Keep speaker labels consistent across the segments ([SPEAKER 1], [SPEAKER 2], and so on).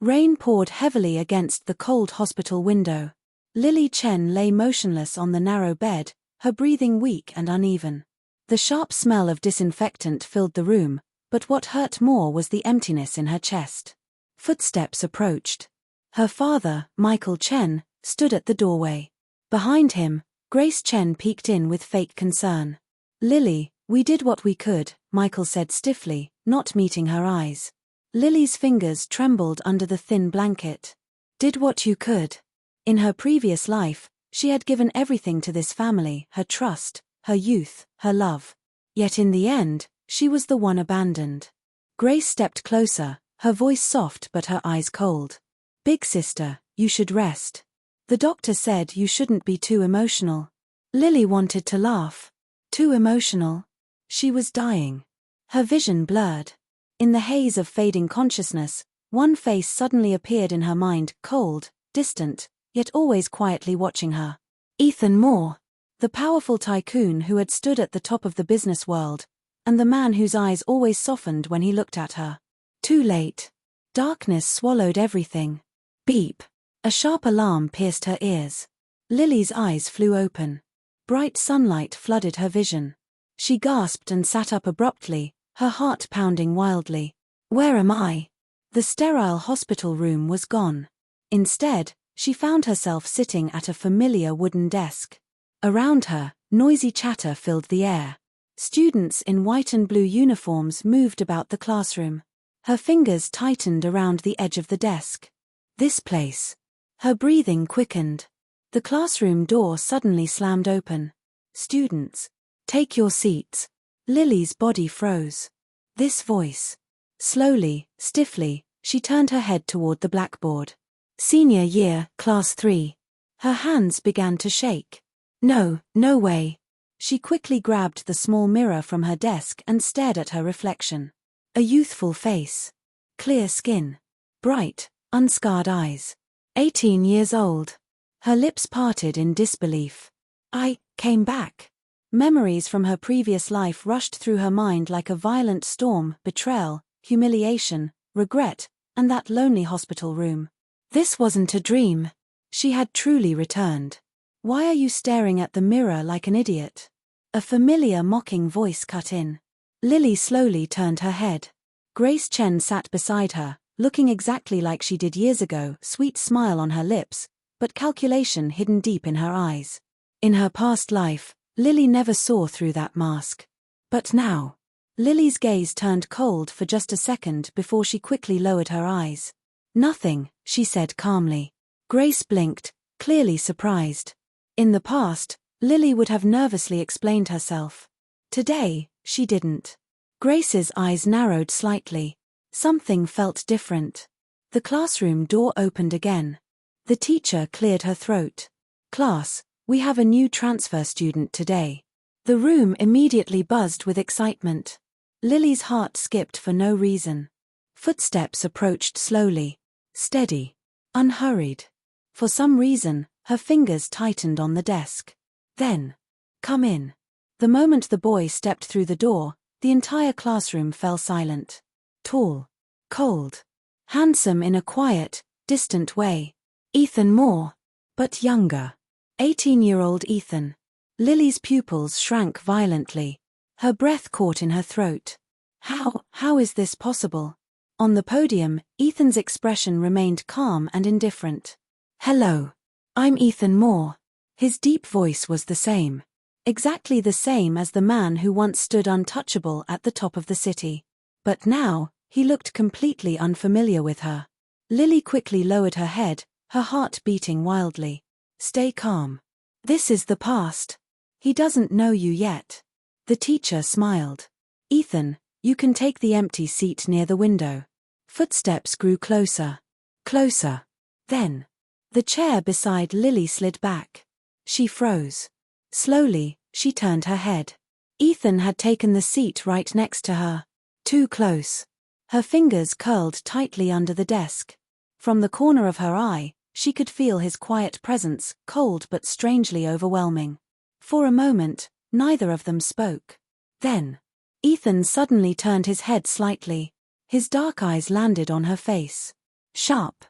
[SPEAKER 1] Rain poured heavily against the cold hospital window. Lily Chen lay motionless on the narrow bed, her breathing weak and uneven. The sharp smell of disinfectant filled the room, but what hurt more was the emptiness in her chest. Footsteps approached. Her father, Michael Chen, stood at the doorway. Behind him, Grace Chen peeked in with fake concern. "Lily, we did what we could," Michael said stiffly, not meeting her eyes. Lily's fingers trembled under the thin blanket. "Did what you could." In her previous life, she had given everything to this family, her trust, her youth, her love. Yet in the end, she was the one abandoned. Grace stepped closer, her voice soft but her eyes cold. "Big sister, you should rest. The doctor said you shouldn't be too emotional." Lily wanted to laugh. Too emotional? She was dying. Her vision blurred. In the haze of fading consciousness, one face suddenly appeared in her mind, cold, distant, yet always quietly watching her. Ethan Moore, the powerful tycoon who had stood at the top of the business world, and the man whose eyes always softened when he looked at her. Too late. Darkness swallowed everything. Beep. A sharp alarm pierced her ears. Lily's eyes flew open. Bright sunlight flooded her vision. She gasped and sat up abruptly, her heart pounding wildly. Where am I? The sterile hospital room was gone. Instead, she found herself sitting at a familiar wooden desk. Around her, noisy chatter filled the air. Students in white and blue uniforms moved about the classroom. Her fingers tightened around the edge of the desk. This place. Her breathing quickened. The classroom door suddenly slammed open. "Students, take your seats." Lily's body froze. This voice. Slowly, stiffly, she turned her head toward the blackboard. "Senior year, class 3. Her hands began to shake. No way. She quickly grabbed the small mirror from her desk and stared at her reflection. A youthful face. Clear skin. Bright, unscarred eyes. 18 years old. Her lips parted in disbelief. "I came back." Memories from her previous life rushed through her mind like a violent storm, betrayal, humiliation, regret, and that lonely hospital room. This wasn't a dream. She had truly returned. "Why are you staring at the mirror like an idiot?" A familiar mocking voice cut in. Lily slowly turned her head. Grace Chen sat beside her, looking exactly like she did years ago, sweet smile on her lips, but calculation hidden deep in her eyes. In her past life, Lily never saw through that mask. But now, Lily's gaze turned cold for just a second before she quickly lowered her eyes. "Nothing," she said calmly. Grace blinked, clearly surprised. In the past, Lily would have nervously explained herself. Today, she didn't. Grace's eyes narrowed slightly. Something felt different. The classroom door opened again. The teacher cleared her throat. "Class, we have a new transfer student today." The room immediately buzzed with excitement. Lily's heart skipped for no reason. Footsteps approached slowly. Steady. Unhurried. For some reason, her fingers tightened on the desk. Then, "Come in." The moment the boy stepped through the door, the entire classroom fell silent. Tall. Cold. Handsome in a quiet, distant way. Ethan Moore. But younger. 18-year-old Ethan. Lily's pupils shrank violently. Her breath caught in her throat. How is this possible? On the podium, Ethan's expression remained calm and indifferent. "Hello. I'm Ethan Moore." His deep voice was the same. Exactly the same as the man who once stood untouchable at the top of the city. But now, he looked completely unfamiliar with her. Lily quickly lowered her head, her heart beating wildly. "Stay calm. This is the past. He doesn't know you yet." The teacher smiled. "Ethan, you can take the empty seat near the window." Footsteps grew closer. Closer. Then, the chair beside Lily slid back. She froze. Slowly, she turned her head. Ethan had taken the seat right next to her. Too close. Her fingers curled tightly under the desk. From the corner of her eye, she could feel his quiet presence, cold but strangely overwhelming. For a moment, neither of them spoke. Then, Ethan suddenly turned his head slightly. His dark eyes landed on her face. Sharp.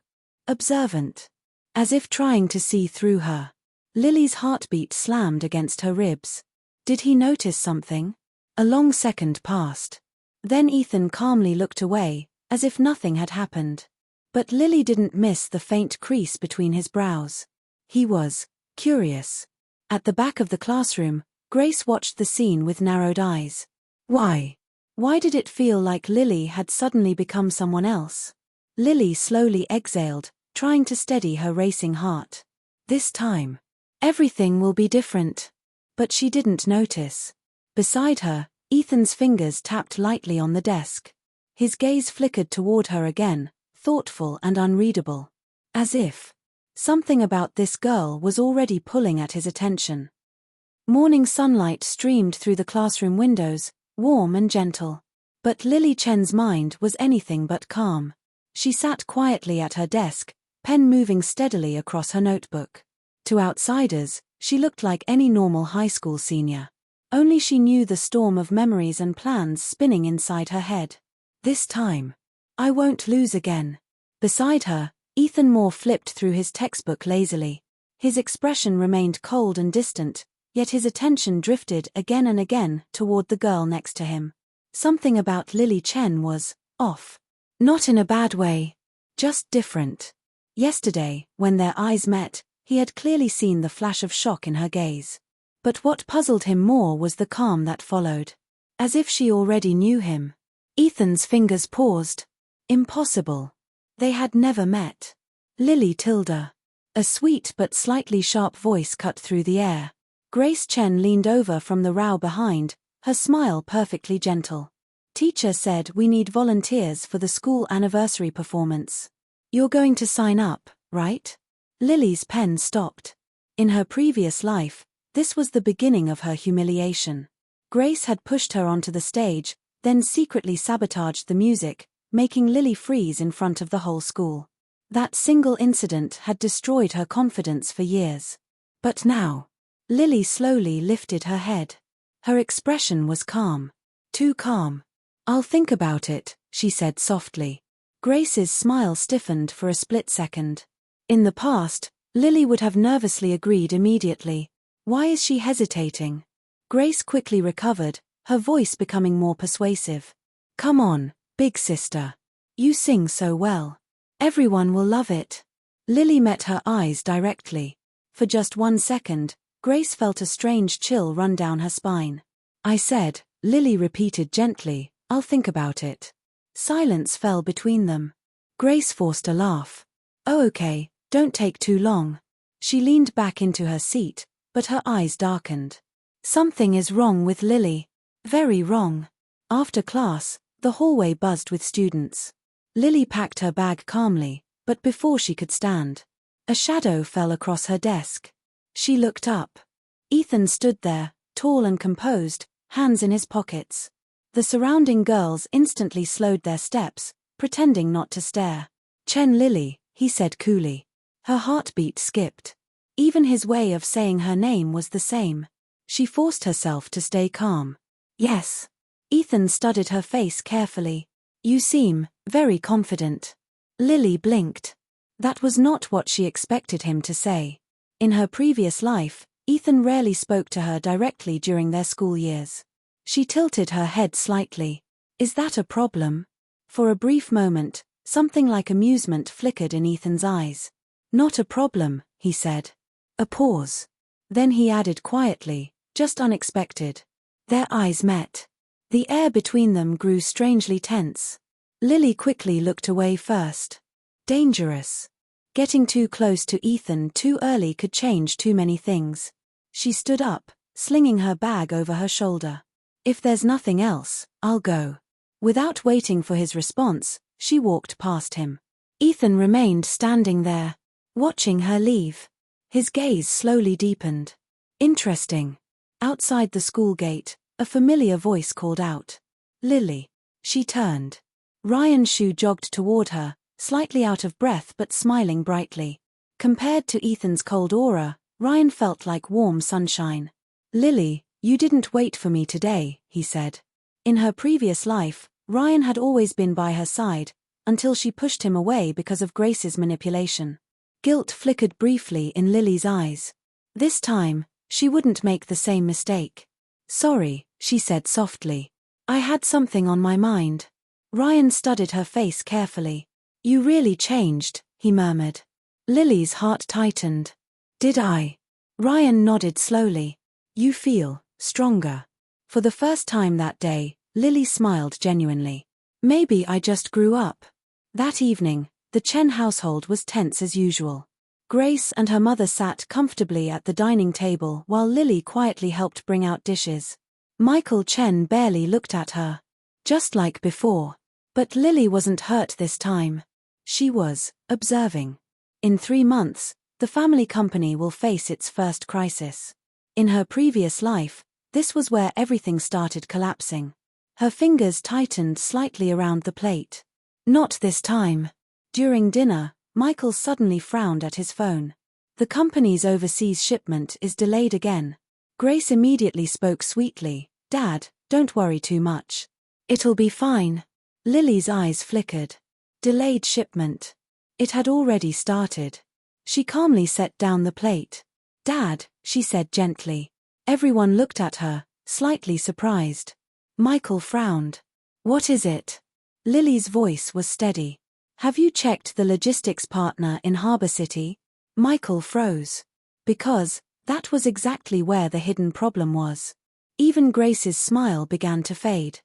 [SPEAKER 1] Observant. As if trying to see through her. Lily's heartbeat slammed against her ribs. Did he notice something? A long second passed. Then Ethan calmly looked away, as if nothing had happened. But Lily didn't miss the faint crease between his brows. He was curious. At the back of the classroom, Grace watched the scene with narrowed eyes. Why? Why did it feel like Lily had suddenly become someone else? Lily slowly exhaled, trying to steady her racing heart. This time, everything will be different. But she didn't notice. Beside her, Ethan's fingers tapped lightly on the desk. His gaze flickered toward her again, thoughtful and unreadable. As if something about this girl was already pulling at his attention. Morning sunlight streamed through the classroom windows, warm and gentle. But Lily Chen's mind was anything but calm. She sat quietly at her desk, pen moving steadily across her notebook. To outsiders, she looked like any normal high school senior. Only she knew the storm of memories and plans spinning inside her head. This time, I won't lose again. Beside her, Ethan Moore flipped through his textbook lazily. His expression remained cold and distant, yet his attention drifted again and again toward the girl next to him. Something about Lily Chen was off. Not in a bad way. Just different. Yesterday, when their eyes met, he had clearly seen the flash of shock in her gaze. But what puzzled him more was the calm that followed. As if she already knew him. Ethan's fingers paused. Impossible. They had never met. Lily Tilda. A sweet but slightly sharp voice cut through the air. Grace Chen leaned over from the row behind, her smile perfectly gentle. Teacher said we need volunteers for the school anniversary performance. You're going to sign up, right? Lily's pen stopped. In her previous life, this was the beginning of her humiliation. Grace had pushed her onto the stage, then secretly sabotaged the music, making Lily freeze in front of the whole school. That single incident had destroyed her confidence for years. But now, Lily slowly lifted her head. Her expression was calm. Too calm. I'll think about it, she said softly. Grace's smile stiffened for a split second. In the past, Lily would have nervously agreed immediately. Why is she hesitating? Grace quickly recovered, her voice becoming more persuasive. Come on, big sister. You sing so well. Everyone will love it. Lily met her eyes directly. For just 1 second, Grace felt a strange chill run down her spine. I said, Lily repeated gently, I'll think about it. Silence fell between them. Grace forced a laugh. Oh okay, don't take too long. She leaned back into her seat, but her eyes darkened. Something is wrong with Lily. Very wrong. After class, the hallway buzzed with students. Lily packed her bag calmly, but before she could stand, a shadow fell across her desk. She looked up. Ethan stood there, tall and composed, hands in his pockets. The surrounding girls instantly slowed their steps, pretending not to stare. Chen Lily, he said coolly. Her heartbeat skipped. Even his way of saying her name was the same. She forced herself to stay calm. Yes. Ethan studied her face carefully. You seem very confident. Lily blinked. That was not what she expected him to say. In her previous life, Ethan rarely spoke to her directly during their school years. She tilted her head slightly. Is that a problem? For a brief moment, something like amusement flickered in Ethan's eyes. Not a problem, he said. A pause. Then he added quietly, just unexpected. Their eyes met. The air between them grew strangely tense. Lily quickly looked away first. Dangerous. Getting too close to Ethan too early could change too many things. She stood up, slinging her bag over her shoulder. If there's nothing else, I'll go. Without waiting for his response, she walked past him. Ethan remained standing there, watching her leave. His gaze slowly deepened. Interesting. Outside the school gate, a familiar voice called out. Lily. She turned. Ryan Shu jogged toward her, slightly out of breath but smiling brightly. Compared to Ethan's cold aura, Ryan felt like warm sunshine. Lily, you didn't wait for me today, he said. In her previous life, Ryan had always been by her side, until she pushed him away because of Grace's manipulation. Guilt flickered briefly in Lily's eyes. This time, she wouldn't make the same mistake. "Sorry," she said softly. "I had something on my mind." Ryan studied her face carefully. "You really changed," he murmured. Lily's heart tightened. "Did I?" Ryan nodded slowly. "You feel stronger." For the first time that day, Lily smiled genuinely. "Maybe I just grew up." That evening, the Chen household was tense as usual. Grace and her mother sat comfortably at the dining table while Lily quietly helped bring out dishes. Michael Chen barely looked at her. Just like before. But Lily wasn't hurt this time. She was observing. In 3 months, the family company will face its first crisis. In her previous life, this was where everything started collapsing. Her fingers tightened slightly around the plate. Not this time. During dinner, Michael suddenly frowned at his phone. "The company's overseas shipment is delayed again." Grace immediately spoke sweetly. "Dad, don't worry too much. It'll be fine." Lily's eyes flickered. Delayed shipment. It had already started. She calmly set down the plate. "Dad," she said gently. Everyone looked at her, slightly surprised. Michael frowned. "What is it?" Lily's voice was steady. "Have you checked the logistics partner in Harbor City?" Michael froze. Because that was exactly where the hidden problem was. Even Grace's smile began to fade.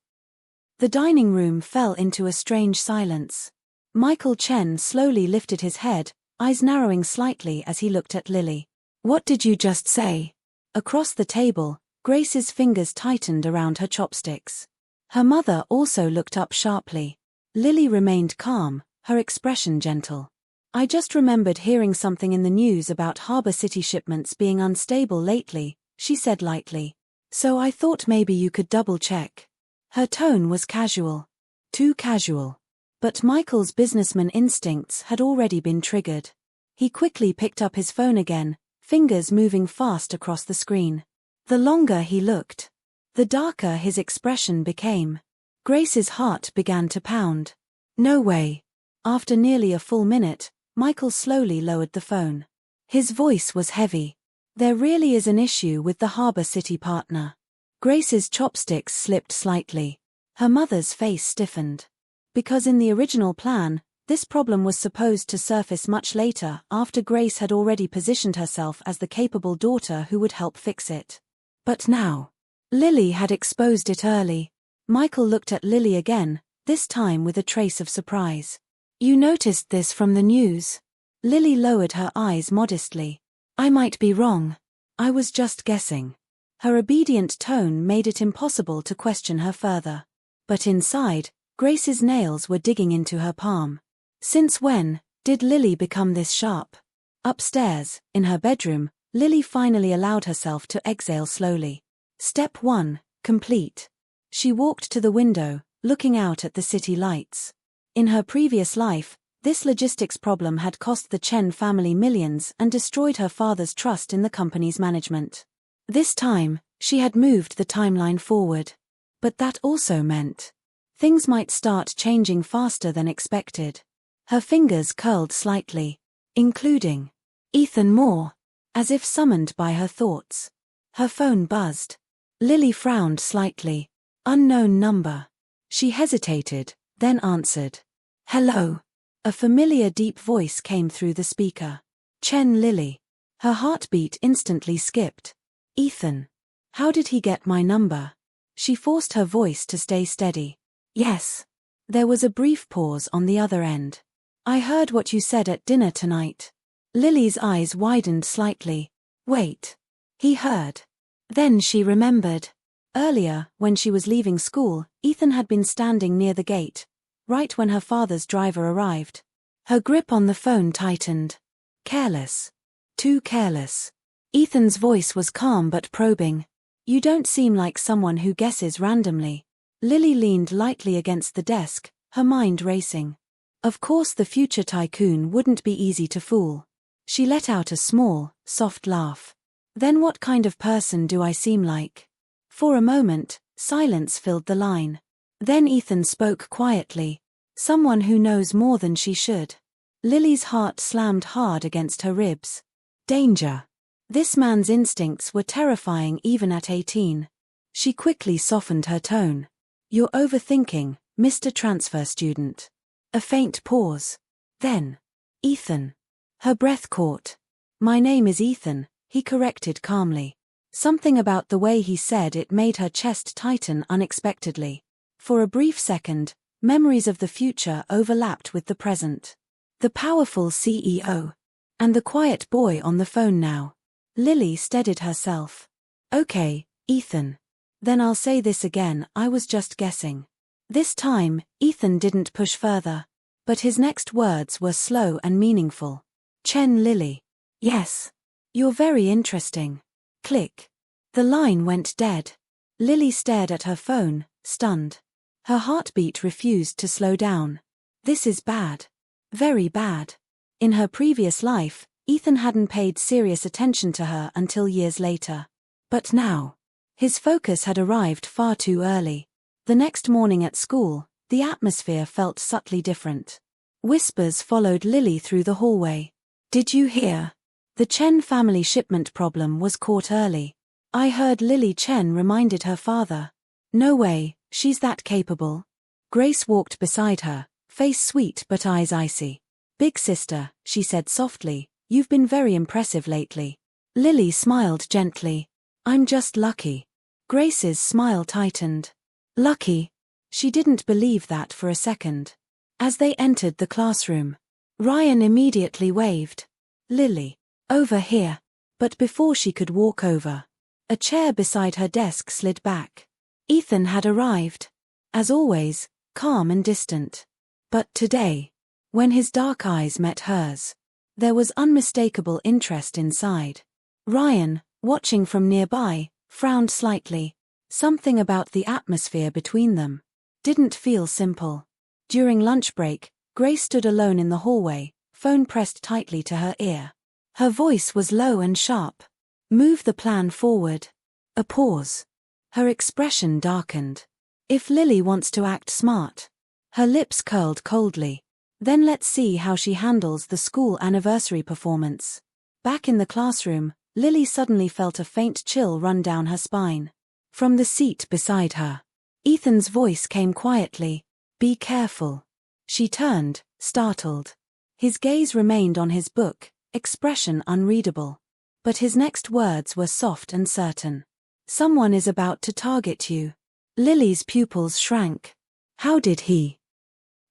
[SPEAKER 1] The dining room fell into a strange silence. Michael Chen slowly lifted his head, eyes narrowing slightly as he looked at Lily. "What did you just say?" Across the table, Grace's fingers tightened around her chopsticks. Her mother also looked up sharply. Lily remained calm, her expression gentle. "I just remembered hearing something in the news about Harbor City shipments being unstable lately," she said lightly. "So I thought maybe you could double-check." Her tone was casual. Too casual. But Michael's businessman instincts had already been triggered. He quickly picked up his phone again, fingers moving fast across the screen. The longer he looked, the darker his expression became. Grace's heart began to pound. "No way." After nearly a full minute, Michael slowly lowered the phone. His voice was heavy. "There really is an issue with the Harbor City partner." Grace's chopsticks slipped slightly. Her mother's face stiffened. Because in the original plan, this problem was supposed to surface much later, after Grace had already positioned herself as the capable daughter who would help fix it. But now, Lily had exposed it early. Michael looked at Lily again, this time with a trace of surprise. "You noticed this from the news?" Lily lowered her eyes modestly. "I might be wrong. I was just guessing." Her obedient tone made it impossible to question her further. But inside, Grace's nails were digging into her palm. Since when did Lily become this sharp? Upstairs, in her bedroom, Lily finally allowed herself to exhale slowly. Step 1, complete. She walked to the window, looking out at the city lights. In her previous life, this logistics problem had cost the Chen family millions and destroyed her father's trust in the company's management. This time, she had moved the timeline forward. But that also meant things might start changing faster than expected. Her fingers curled slightly, including Ethan Moore, as if summoned by her thoughts. Her phone buzzed. Lily frowned slightly. Unknown number. She hesitated, then answered. "Hello." A familiar deep voice came through the speaker. Chen Lily. Her heartbeat instantly skipped. "Ethan. How did he get my number?" She forced her voice to stay steady. "Yes." There was a brief pause on the other end. "I heard what you said at dinner tonight." Lily's eyes widened slightly. "Wait." He heard. Then she remembered. Earlier, when she was leaving school, Ethan had been standing near the gate, right when her father's driver arrived. Her grip on the phone tightened. Careless. Too careless. Ethan's voice was calm but probing. "You don't seem like someone who guesses randomly." Lily leaned lightly against the desk, her mind racing. Of course the future tycoon wouldn't be easy to fool. She let out a small, soft laugh. "Then what kind of person do I seem like?" For a moment, silence filled the line. Then Ethan spoke quietly. Someone who knows more than she should. Lily's heart slammed hard against her ribs. Danger. This man's instincts were terrifying even at 18. She quickly softened her tone. You're overthinking, Mr. Transfer Student. A faint pause. Then. Ethan. Her breath caught. My name is Ethan, he corrected calmly. Something about the way he said it made her chest tighten unexpectedly. For a brief second, memories of the future overlapped with the present. The powerful CEO. And the quiet boy on the phone now. Lily steadied herself. Okay, Ethan. Then I'll say this again, I was just guessing. This time, Ethan didn't push further. But his next words were slow and meaningful. Chen Lily. Yes. You're very interesting. Click. The line went dead. Lily stared at her phone, stunned. Her heartbeat refused to slow down. This is bad. Very bad. In her previous life, Ethan hadn't paid serious attention to her until years later. But now, his focus had arrived far too early. The next morning at school, the atmosphere felt subtly different. Whispers followed Lily through the hallway. Did you hear? The Chen family shipment problem was caught early. I heard Lily. Chen reminded her father. No way, she's that capable. Grace walked beside her, face sweet but eyes icy. Big sister, she said softly, you've been very impressive lately. Lily smiled gently. I'm just lucky. Grace's smile tightened. Lucky? She didn't believe that for a second. As they entered the classroom, Ryan immediately waved. Lily. Over here. But before she could walk over, a chair beside her desk slid back. Ethan had arrived. As always, calm and distant. But today, when his dark eyes met hers, there was unmistakable interest inside. Ryan, watching from nearby, frowned slightly. Something about the atmosphere between them didn't feel simple. During lunch break, Grace stood alone in the hallway, phone pressed tightly to her ear. Her voice was low and sharp. Move the plan forward. A pause. Her expression darkened. If Lily wants to act smart. Her lips curled coldly. Then let's see how she handles the school anniversary performance. Back in the classroom, Lily suddenly felt a faint chill run down her spine. From the seat beside her, Ethan's voice came quietly. Be careful. She turned, startled. His gaze remained on his book, expression unreadable. But his next words were soft and certain. Someone is about to target you. Lily's pupils shrank. How did he?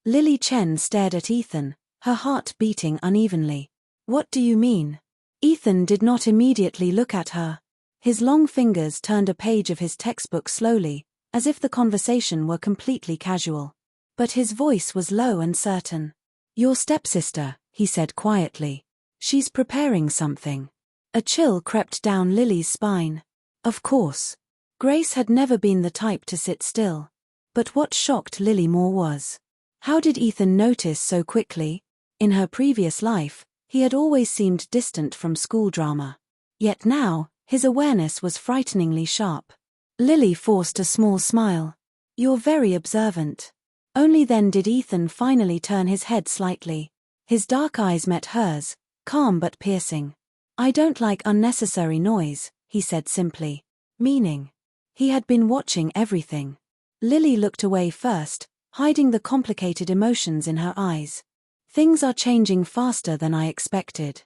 [SPEAKER 1] Lily. Chen stared at Ethan, her heart beating unevenly. What do you mean? Ethan did not immediately look at her. His long fingers turned a page of his textbook slowly, as if the conversation were completely casual. But his voice was low and certain. Your stepsister, he said quietly. She's preparing something. A chill crept down Lily's spine. Of course. Grace had never been the type to sit still. But what shocked Lily more was, how did Ethan notice so quickly? In her previous life, he had always seemed distant from school drama. Yet now, his awareness was frighteningly sharp. Lily forced a small smile. You're very observant. Only then did Ethan finally turn his head slightly. His dark eyes met hers, calm but piercing. I don't like unnecessary noise, he said simply. Meaning. He had been watching everything. Lily looked away first, hiding the complicated emotions in her eyes. Things are changing faster than I expected.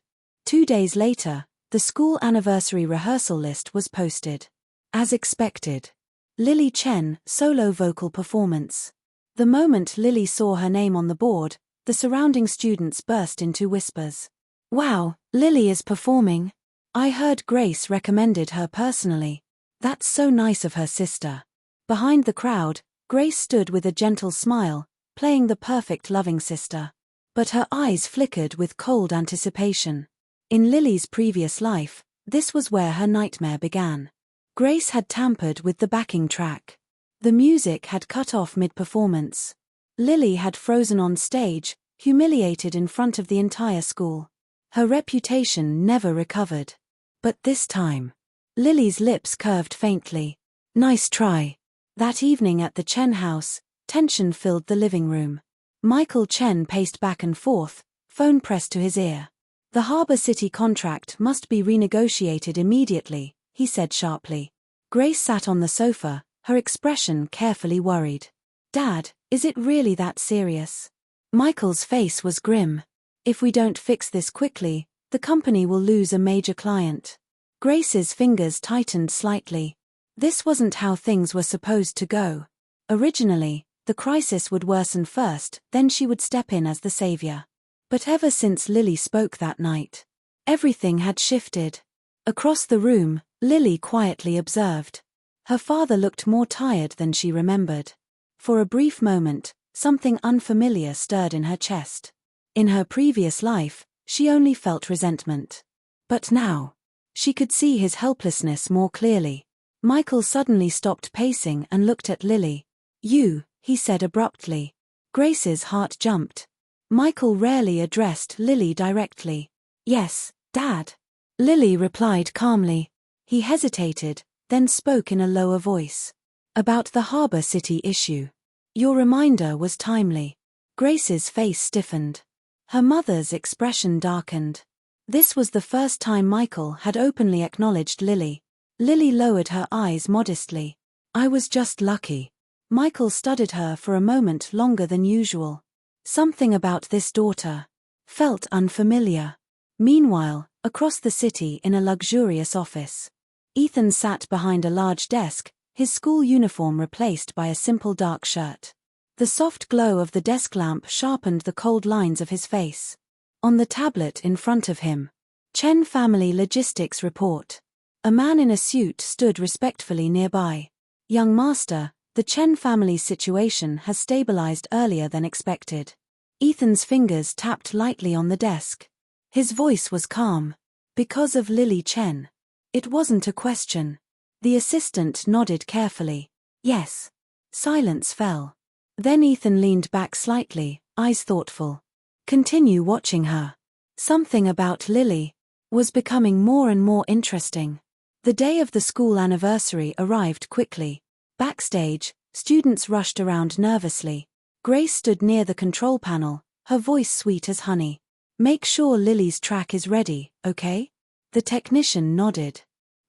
[SPEAKER 1] 2 days later, the school anniversary rehearsal list was posted. As expected. Lily. Chen, solo vocal performance. The moment Lily saw her name on the board, the surrounding students burst into whispers. Wow, Lily is performing. I heard Grace recommended her personally. That's so nice of her sister. Behind the crowd, Grace stood with a gentle smile, playing the perfect loving sister. But her eyes flickered with cold anticipation. In Lily's previous life, this was where her nightmare began. Grace had tampered with the backing track. The music had cut off mid-performance. Lily had frozen on stage, humiliated in front of the entire school. Her reputation never recovered. But this time, Lily's lips curved faintly. Nice try. That evening at the Chen house, tension filled the living room. Michael Chen paced back and forth, phone pressed to his ear. The Harbor City contract must be renegotiated immediately, he said sharply. Grace sat on the sofa, her expression carefully worried. Dad, is it really that serious? Michael's face was grim. If we don't fix this quickly, the company will lose a major client. Grace's fingers tightened slightly. This wasn't how things were supposed to go. Originally, the crisis would worsen first, then she would step in as the savior. But ever since Lily spoke that night, everything had shifted. Across the room, Lily quietly observed. Her father looked more tired than she remembered. For a brief moment, something unfamiliar stirred in her chest. In her previous life, she only felt resentment. But now, she could see his helplessness more clearly. Michael suddenly stopped pacing and looked at Lily. You, he said abruptly. Grace's heart jumped. Michael rarely addressed Lily directly. Yes, Dad. Lily replied calmly. He hesitated, then spoke in a lower voice. About the Harbor City issue. Your reminder was timely. Grace's face stiffened. Her mother's expression darkened. This was the first time Michael had openly acknowledged Lily. Lily lowered her eyes modestly. I was just lucky. Michael studied her for a moment longer than usual. Something about this daughter felt unfamiliar. Meanwhile, across the city in a luxurious office, Ethan sat behind a large desk, his school uniform replaced by a simple dark shirt. The soft glow of the desk lamp sharpened the cold lines of his face. On the tablet in front of him, Chen family logistics report. A man in a suit stood respectfully nearby. Young master, the Chen family's situation has stabilized earlier than expected. Ethan's fingers tapped lightly on the desk. His voice was calm. Because of Lily Chen. It wasn't a question. The assistant nodded carefully. Yes. Silence fell. Then Ethan leaned back slightly, eyes thoughtful. Continue watching her. Something about Lily was becoming more and more interesting. The day of the school anniversary arrived quickly. Backstage, students rushed around nervously. Grace stood near the control panel, her voice sweet as honey. Make sure Lily's track is ready, okay? The technician nodded.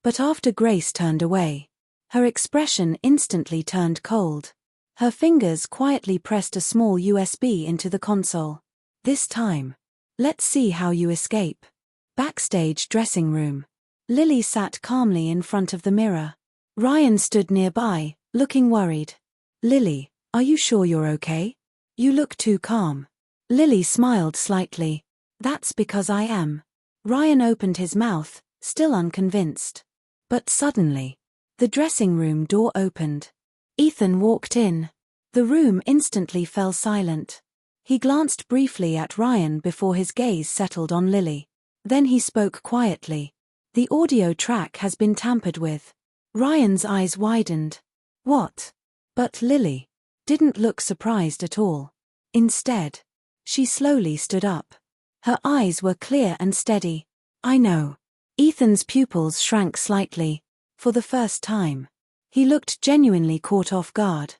[SPEAKER 1] But after Grace turned away, her expression instantly turned cold. Her fingers quietly pressed a small USB into the console. This time. Let's see how you escape. Backstage dressing room. Lily sat calmly in front of the mirror. Ryan stood nearby, looking worried. Lily, are you sure you're okay? You look too calm. Lily smiled slightly. That's because I am. Ryan opened his mouth, still unconvinced. But suddenly, the dressing room door opened. Ethan walked in. The room instantly fell silent. He glanced briefly at Ryan before his gaze settled on Lily. Then he spoke quietly. The audio track has been tampered with. Ryan's eyes widened. What? But Lily didn't look surprised at all. Instead, she slowly stood up. Her eyes were clear and steady. I know. Ethan's pupils shrank slightly. For the first time. He looked genuinely caught off guard.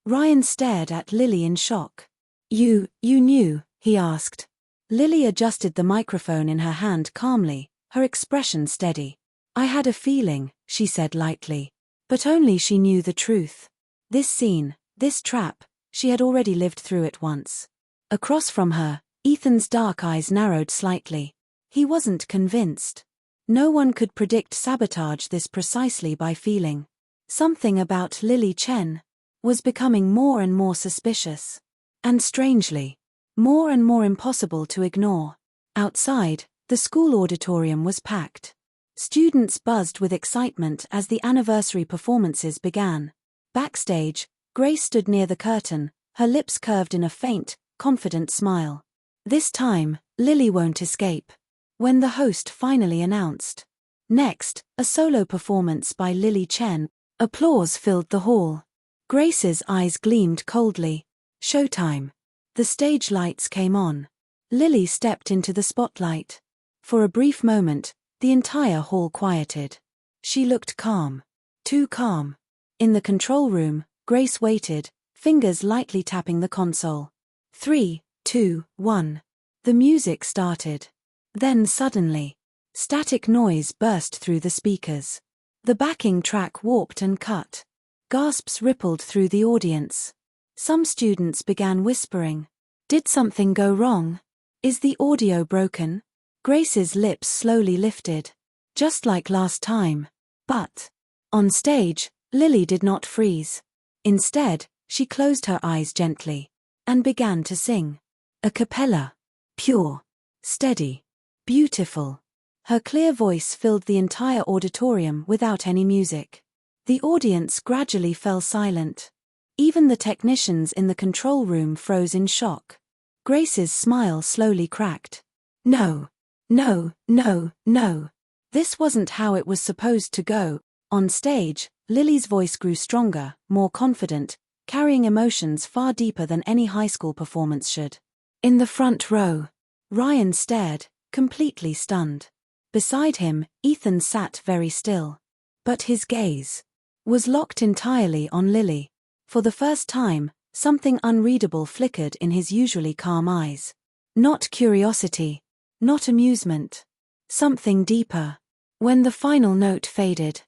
[SPEAKER 1] Ryan stared at Lily in shock. You knew, he asked. Lily adjusted the microphone in her hand calmly, her expression steady. I had a feeling, she said lightly. But only she knew the truth. This scene, this trap, she had already lived through it once. Across from her, Ethan's dark eyes narrowed slightly. He wasn't convinced. No one could predict sabotage this precisely by feeling. Something about Lily Chen was becoming more and more suspicious. And strangely, more and more impossible to ignore. Outside, the school auditorium was packed. Students buzzed with excitement as the anniversary performances began. Backstage, Grace stood near the curtain, her lips curved in a faint, confident smile. This time, Lily won't escape. When the host finally announced. Next, a solo performance by Lily Chen. Applause filled the hall. Grace's eyes gleamed coldly. Showtime. The stage lights came on. Lily stepped into the spotlight. For a brief moment, the entire hall quieted. She looked calm. Too calm. In the control room, Grace waited, fingers lightly tapping the console. 3, 2, 1. The music started. Then suddenly, static noise burst through the speakers. The backing track warped and cut. Gasps rippled through the audience. Some students began whispering. Did something go wrong? Is the audio broken? Grace's lips slowly lifted. Just like last time. But, on stage, Lily did not freeze. Instead, she closed her eyes gently and began to sing. A cappella. Pure. Steady. Beautiful. Her clear voice filled the entire auditorium without any music. The audience gradually fell silent. Even the technicians in the control room froze in shock. Grace's smile slowly cracked. No. No, no, no. This wasn't how it was supposed to go. On stage, Lily's voice grew stronger, more confident, carrying emotions far deeper than any high school performance should. In the front row, Ryan stared, completely stunned. Beside him, Ethan sat very still. But his gaze was locked entirely on Lily. For the first time, something unreadable flickered in his usually calm eyes. Not curiosity. Not amusement. Something deeper. When the final note faded,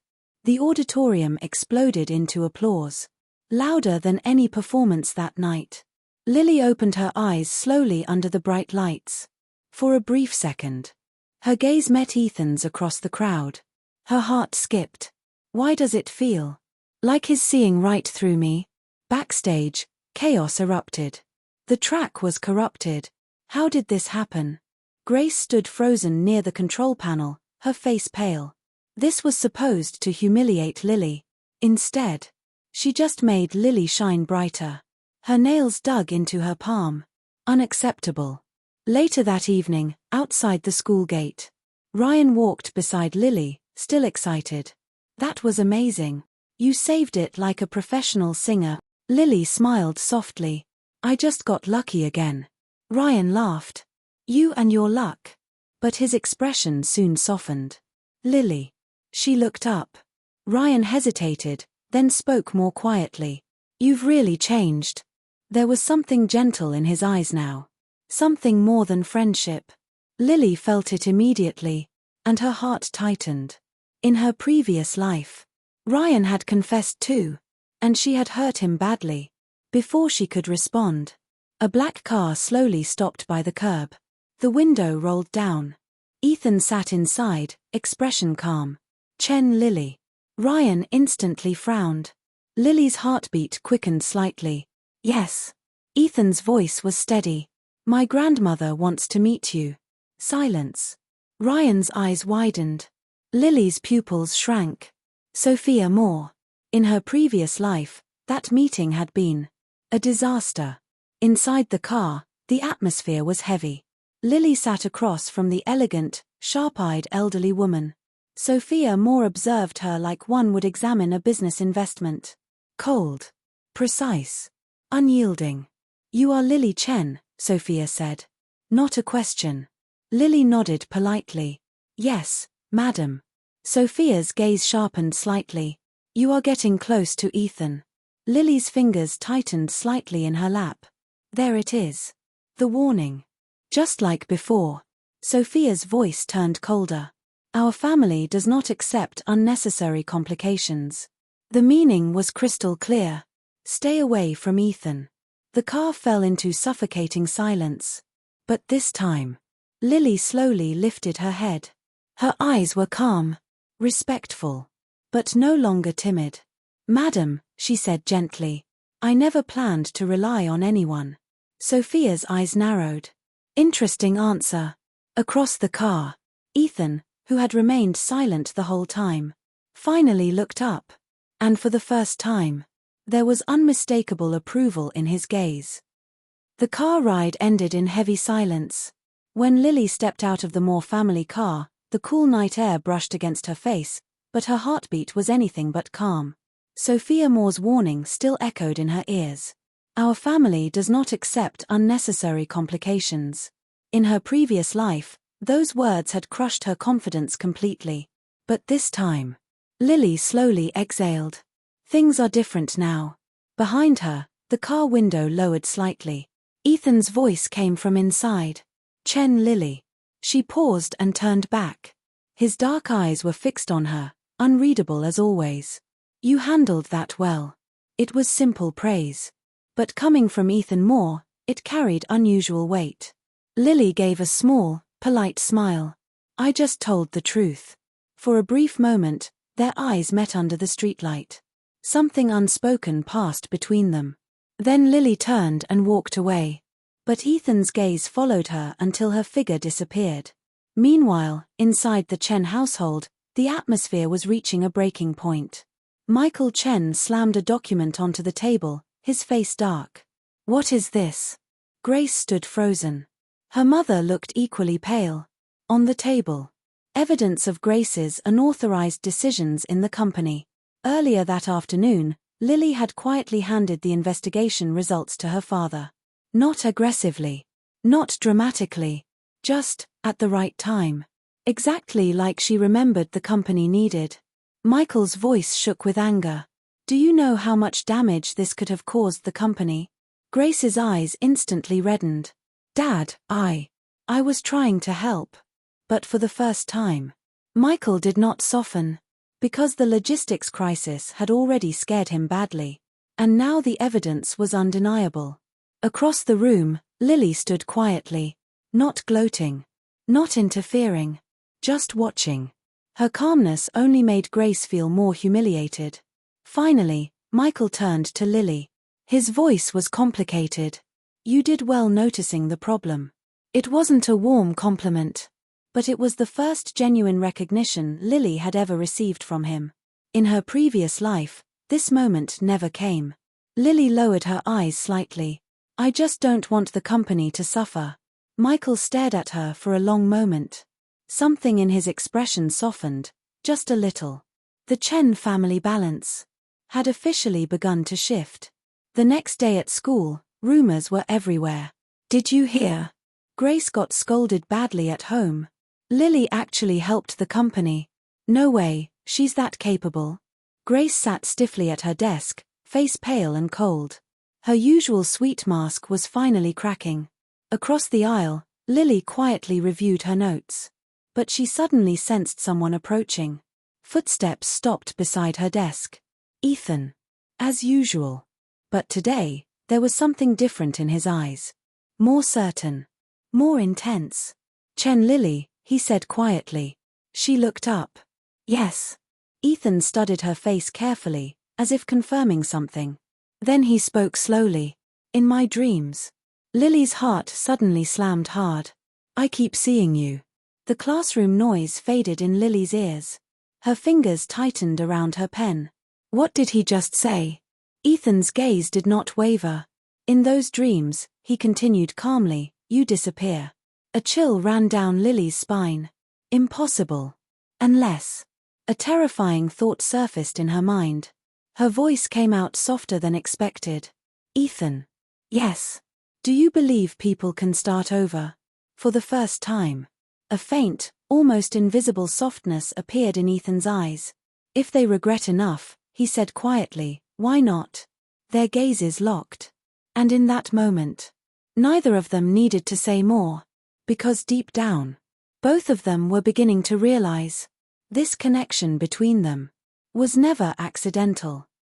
[SPEAKER 1] the auditorium exploded into applause. Louder than any performance that night. Lily opened her eyes slowly under the bright lights. For a brief second, her gaze met Ethan's across the crowd. Her heart skipped. Why does it feel like he's seeing right through me? Backstage, chaos erupted. The track was corrupted. How did this happen? Grace stood frozen near the control panel, her face pale. This was supposed to humiliate Lily. Instead, she just made Lily shine brighter. Her nails dug into her palm. Unacceptable. Later that evening, outside the school gate, Ryan walked beside Lily, still excited. That was amazing. You saved it like a professional singer. Lily smiled softly. I just got lucky again. Ryan laughed. You and your luck. But his expression soon softened. Lily. She looked up. Ryan hesitated, then spoke more quietly. You've really changed. There was something gentle in his eyes now. Something more than friendship. Lily felt it immediately, and her heart tightened. In her previous life, Ryan had confessed too, and she had hurt him badly. Before she could respond, a black car slowly stopped by the curb. The window rolled down. Ethan sat inside, expression calm. Chen. Lily. Ryan instantly frowned. Lily's heartbeat quickened slightly. Yes. Ethan's voice was steady. My grandmother wants to meet you. Silence. Ryan's eyes widened. Lily's pupils shrank. Sophia Moore. In her previous life, that meeting had been a disaster. Inside the car, the atmosphere was heavy. Lily sat across from the elegant, sharp-eyed elderly woman. Sophia Moore observed her like one would examine a business investment. Cold. Precise. Unyielding. You are Lily Chen, Sophia said. Not a question. Lily nodded politely. Yes, madam. Sophia's gaze sharpened slightly. You are getting close to Ethan. Lily's fingers tightened slightly in her lap. There it is. The warning. Just like before. Sophia's voice turned colder. Our family does not accept unnecessary complications. The meaning was crystal clear. Stay away from Ethan. The car fell into suffocating silence. But this time, Lily slowly lifted her head. Her eyes were calm, respectful, but no longer timid. Madam, she said gently, I never planned to rely on anyone. Sophia's eyes narrowed. Interesting answer. Across the car, Ethan, who had remained silent the whole time, finally looked up. And for the first time, there was unmistakable approval in his gaze. The car ride ended in heavy silence. When Lily stepped out of the Moore family car, the cool night air brushed against her face, but her heartbeat was anything but calm. Sophia Moore's warning still echoed in her ears. Our family does not accept unnecessary complications. In her previous life, those words had crushed her confidence completely. But this time, Lily slowly exhaled. Things are different now. Behind her, the car window lowered slightly. Ethan's voice came from inside. Chen Lily. She paused and turned back. His dark eyes were fixed on her, unreadable as always. You handled that well. It was simple praise. But coming from Ethan Moore, it carried unusual weight. Lily gave a small, polite smile. I just told the truth. For a brief moment, their eyes met under the streetlight. Something unspoken passed between them. Then Lily turned and walked away. But Ethan's gaze followed her until her figure disappeared. Meanwhile, inside the Chen household, the atmosphere was reaching a breaking point. Michael Chen slammed a document onto the table, his face dark. What is this? Grace stood frozen. Her mother looked equally pale. On the table, evidence of Grace's unauthorized decisions in the company. Earlier that afternoon, Lily had quietly handed the investigation results to her father. Not aggressively. Not dramatically. Just, at the right time. Exactly like she remembered the company needed. Michael's voice shook with anger. Do you know how much damage this could have caused the company? Grace's eyes instantly reddened. Dad, I was trying to help. But for the first time. Michael did not soften. Because the logistics crisis had already scared him badly. And now the evidence was undeniable. Across the room, Lily stood quietly. Not gloating. Not interfering. Just watching. Her calmness only made Grace feel more humiliated. Finally, Michael turned to Lily. His voice was complicated. You did well noticing the problem. It wasn't a warm compliment. But it was the first genuine recognition Lily had ever received from him. In her previous life, this moment never came. Lily lowered her eyes slightly. I just don't want the company to suffer. Michael stared at her for a long moment. Something in his expression softened, just a little. The Chen family balance had officially begun to shift. The next day at school, rumors were everywhere. Did you hear? Grace got scolded badly at home. Lily actually helped the company. No way, she's that capable. Grace sat stiffly at her desk, face pale and cold. Her usual sweet mask was finally cracking. Across the aisle, Lily quietly reviewed her notes. But she suddenly sensed someone approaching. Footsteps stopped beside her desk. Ethan. As usual. But today, there was something different in his eyes. More certain. More intense. Chen Lily, he said quietly. She looked up. Yes. Ethan studied her face carefully, as if confirming something. Then he spoke slowly. In my dreams. Lily's heart suddenly slammed hard. I keep seeing you. The classroom noise faded in Lily's ears. Her fingers tightened around her pen. What did he just say? Ethan's gaze did not waver. In those dreams, he continued calmly, you disappear. A chill ran down Lily's spine. Impossible. Unless. A terrifying thought surfaced in her mind. Her voice came out softer than expected. Ethan. Yes. Do you believe people can start over? For the first time. A faint, almost invisible softness appeared in Ethan's eyes. If they regret enough, he said quietly, why not? Their gazes locked. And in that moment, neither of them needed to say more. Because deep down, both of them were beginning to realize this connection between them was never accidental.